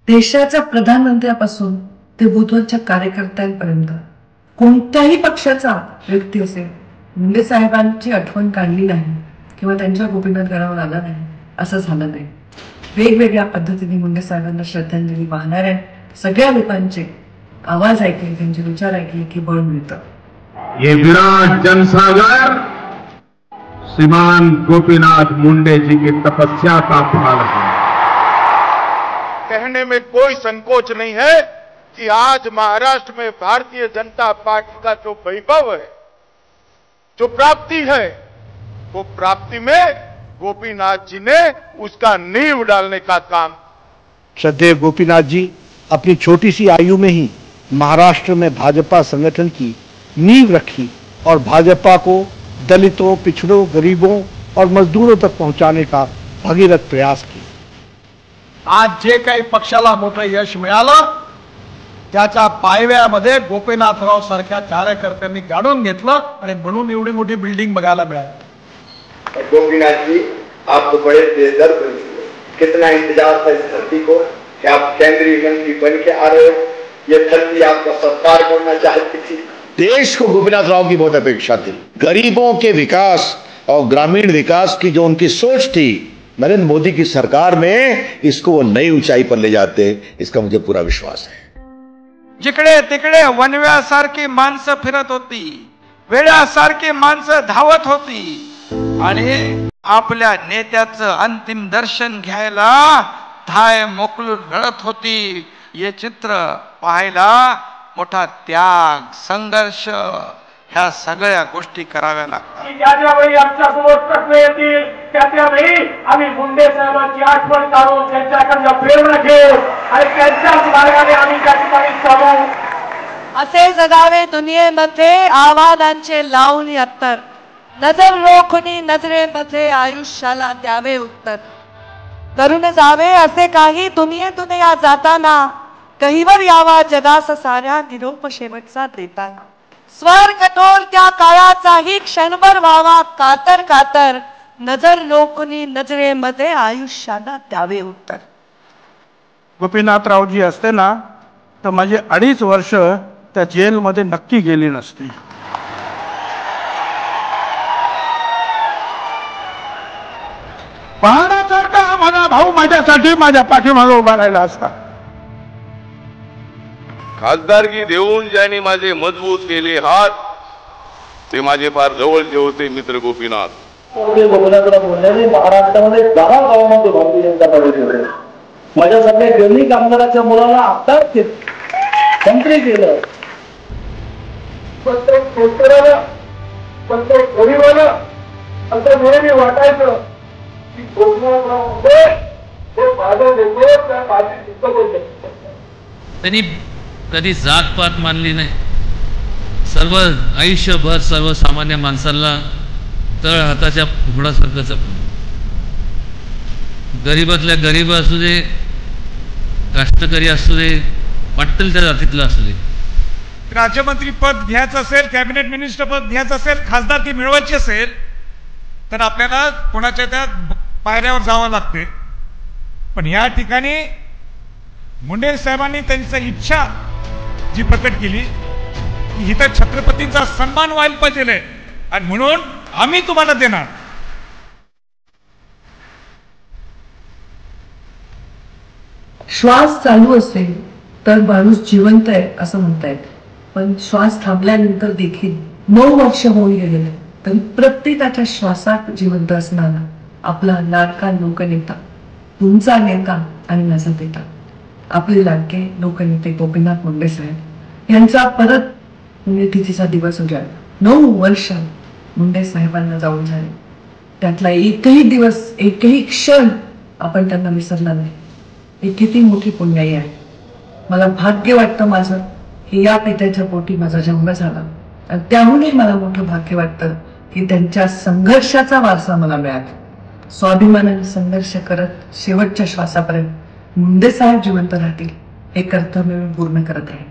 देशाच्या प्रधानमंत्र्यापासून ते बुद्धच्या कार्यकर्त्यांपर्यंत कोणत्याही पक्षाचा व्यक्ती असेल, मुंडे साहेबांची आठवण काढली नाही किंवा त्यांच्या गोपीनाथ गडावर आला नाही असं झालं नाही. वेगवेगळ्या पद्धतीने मुंडे साहेबांना श्रद्धांजली वाहणाऱ्या सगळ्या लोकांचे आवाज ऐकले, त्यांचे विचार ऐकले की बळ मिळतं. ये विराट जनसागर श्रीमान गोपीनाथ मुंडे जी की तपस्या का फल है. कहने में कोई संकोच नहीं है कि आज महाराष्ट्र में भारतीय जनता पार्टी का जो वैभव है, जो प्राप्ति है, वो प्राप्ति में गोपीनाथ जी ने उसका नींव डालने का काम. श्रद्धेय गोपीनाथ जी अपनी छोटी सी आयु में ही महाराष्ट्र में भाजपा संगठन की नींव रखी और भाजपा को दलितों, पिछड़ों, गरीबों और मजदूरों तक पहुंचाने का भगीरथ प्रयास किया. आज जे काही पक्षाला मोठं यश मिळालं त्याच्या पायव्यामध्ये गोपीनाथराव सारख्या कार्यकर्त्यांनी गाडून घेतलं आणि म्हणून एवढी मोठी बिल्डिंग बघायला मिळाली. गोपीनाथ जी, आप तो बड़े बेदर्द बन चुके, कितना इंतजार था इस धरती को कि आप केंद्रीय मंत्री बन के आ रहे हो. ये धरती आपका सत्कार करना चाहती थी. देश को गोपीनाथ राव की बहुत अपेक्षा थी. गरीबों के विकास और ग्रामीण विकास की जो उनकी सोच थी, नरेंद्र मोदी की सरकार में इसको वो नई ऊंचाई पर ले जाते, इसका मुझे पूरा विश्वास है. जिकडे तिकडे वनव्यासारखी माणसं फिरत होती, वेड्यासारखी माणसं धावत होती आणि आपल्या नेत्याचं अंतिम दर्शन घ्यायला थाय मोकलून रडत होती. हे चित्र पाहायला मोठा त्याग, संघर्ष ह्या सगळ्या गोष्टी कराव्या लागतात. ज्यावेळी आमच्या समोर प्रश्न येतील त्यावेळी आम्ही मुंडे साहेबांची आठवण काढून त्यांच्याकडनं प्रेरणा घेऊ आणि त्यांच्याच मार्गाने आम्ही त्या ठिकाणी चालू. असे जगावे दुनियेमध्ये आव्हानांचे लावून अत्तर, नजर रोखून नजरेमध्ये आयुष्याला द्यावे उत्तर. करून जावे असे काही दुनियेतून या जाताना, कहीवर यावा जगास साऱ्या निरोप शेवटचा देताना. स्वर कठोर त्या काळाचाही क्षणभर व्हावा कातर कातर, नजर लोकनी नजरेमध्ये आयुष्याला द्यावे उत्तर. गोपीनाथरावजी असते ना तर माझे 2.5 वर्ष त्या जेलमध्ये नक्की गेली नसती. पहाडासारखा माझा भाऊ माझ्यासाठी माझ्या पाठीमागे उभा राहिला असता. खासदारकी देऊन ज्यांनी माझे मजबूत केले हात, ते माझे फार जवळचे होते मित्र गोपीनाथ. गोपीनाथराव मुंडेंनी महाराष्ट्रामध्ये 10 गावांमध्ये भारतीय जनता पार्टी होते. माझ्या सगळ्या गिरणी कामगाराच्या मुलाला आमदार केलं, मंत्री केलं. प्रत्येक शेतकऱ्याला, प्रत्येक गरीबाला असं नेहमी वाटायचं की गोपीनाथराव मुंडे हे माझे नेते, त्या माझे शिक्षक होते. त्यांनी कधी जातपात मानली नाही. सर्व आयुष्यभर सर्वसामान्य माणसांना तळ हाताच्या घोडासारखं जपलं. गरीबातल्या गरीब असू दे, काष्टकरी असू दे, वाटेल त्या जातीतला असू दे. राज्यमंत्री पद घ्यायचं असेल, कॅबिनेट मिनिस्टर पद घ्यायचं असेल, खासदारकी मिळवायची असेल तर आपल्याला कोणाच्या त्या पायऱ्यावर जावं लागते. पण या ठिकाणी मुंडे साहेबांनी त्यांची इच्छा जी प्रकट केली की इथं छत्रपतींचा सन्मान व्हायला पाहिजे आणि म्हणून आम्ही तुम्हाला देणार. श्वास चालू असेल तर माणूस जिवंत आहे असं म्हणता येत, पण श्वास थांबल्यानंतर देखील 9 वर्ष होऊन गेलेले तरी प्रत्येकाच्या श्वासात जिवंत असणारा आपला लाडका लोकनेता, तुमचा नेता आणि माझा नेता, आपले लाडके लोकनेते गोपीनाथ मुंडे साहेब यांचा परत पुण्यतिथीचा दिवस उजाडला. 9 वर्ष मुंडे साहेबांना जाऊन झाले. त्यातला एकही दिवस, एकही क्षण आपण त्यांना विसरला नाही. ही किती मोठी पुण्याई आहे. मला भाग्य वाटतं माझं की या पित्याच्या पोटी माझा जन्म झाला आणि त्याहूनही मला मोठं भाग्य वाटतं की त्यांच्या संघर्षाचा वारसा मला मिळाला. स्वाभिमानाने संघर्ष करत शेवटच्या श्वासापर्यंत मुंडे साहेब जिवंत राहतील हे कर्तव्य मी पूर्ण करत आहे.